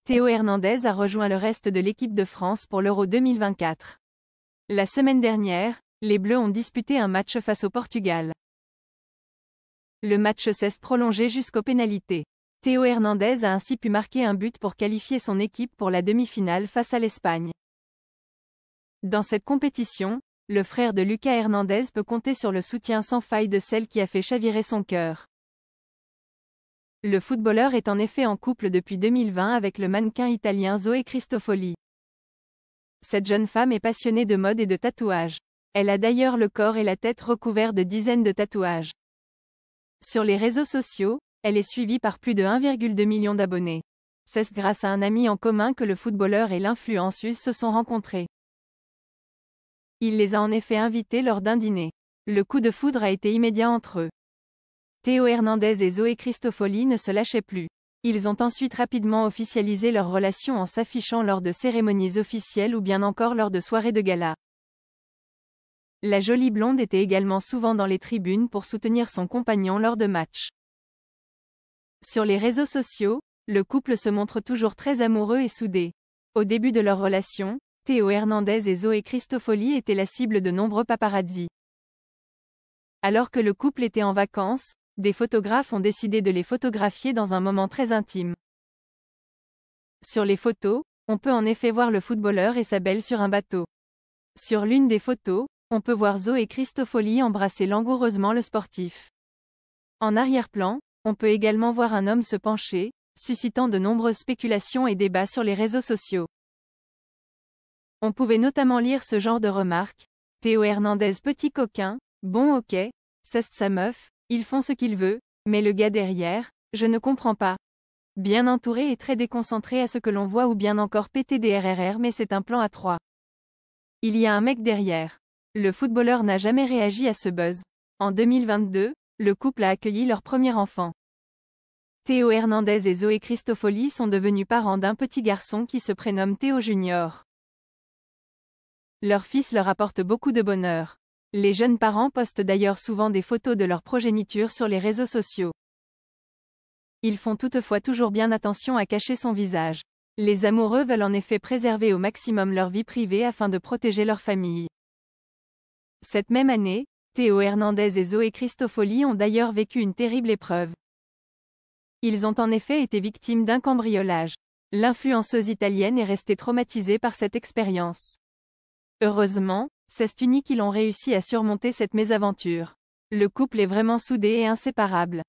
Théo Hernandez a rejoint le reste de l'équipe de France pour l'Euro 2024. La semaine dernière, les Bleus ont disputé un match face au Portugal. Le match s'est prolongé jusqu'aux pénalités. Théo Hernandez a ainsi pu marquer un but pour qualifier son équipe pour la demi-finale face à l'Espagne. Dans cette compétition, le frère de Lucas Hernandez peut compter sur le soutien sans faille de celle qui a fait chavirer son cœur. Le footballeur est en effet en couple depuis 2020 avec le mannequin italien Zoe Cristofoli. Cette jeune femme est passionnée de mode et de tatouages. Elle a d'ailleurs le corps et la tête recouverts de dizaines de tatouages. Sur les réseaux sociaux, elle est suivie par plus de 1,2 million d'abonnés. C'est grâce à un ami en commun que le footballeur et l'influenceuse se sont rencontrés. Il les a en effet invités lors d'un dîner. Le coup de foudre a été immédiat entre eux. Théo Hernandez et Zoe Cristofoli ne se lâchaient plus. Ils ont ensuite rapidement officialisé leur relation en s'affichant lors de cérémonies officielles ou bien encore lors de soirées de gala. La jolie blonde était également souvent dans les tribunes pour soutenir son compagnon lors de matchs. Sur les réseaux sociaux, le couple se montre toujours très amoureux et soudé. Au début de leur relation, Théo Hernandez et Zoe Cristofoli étaient la cible de nombreux paparazzis. Alors que le couple était en vacances, des photographes ont décidé de les photographier dans un moment très intime. Sur les photos, on peut en effet voir le footballeur et sa belle sur un bateau. Sur l'une des photos, on peut voir Zoe Cristofoli embrasser langoureusement le sportif. En arrière-plan, on peut également voir un homme se pencher, suscitant de nombreuses spéculations et débats sur les réseaux sociaux. On pouvait notamment lire ce genre de remarques. Théo Hernandez petit coquin, bon ok, c'est sa meuf, ils font ce qu'ils veulent, mais le gars derrière, je ne comprends pas. Bien entouré et très déconcentré à ce que l'on voit ou bien encore PTDRRR mais c'est un plan à 3. Il y a un mec derrière. Le footballeur n'a jamais réagi à ce buzz. En 2022, le couple a accueilli leur premier enfant. Théo Hernandez et Zoe Cristofoli sont devenus parents d'un petit garçon qui se prénomme Théo Junior. Leur fils leur apporte beaucoup de bonheur. Les jeunes parents postent d'ailleurs souvent des photos de leur progéniture sur les réseaux sociaux. Ils font toutefois toujours bien attention à cacher son visage. Les amoureux veulent en effet préserver au maximum leur vie privée afin de protéger leur famille. Cette même année, Théo Hernandez et Zoe Cristofoli ont d'ailleurs vécu une terrible épreuve. Ils ont en effet été victimes d'un cambriolage. L'influenceuse italienne est restée traumatisée par cette expérience. Heureusement, c'est unique qu'ils ont réussi à surmonter cette mésaventure. Le couple est vraiment soudé et inséparable.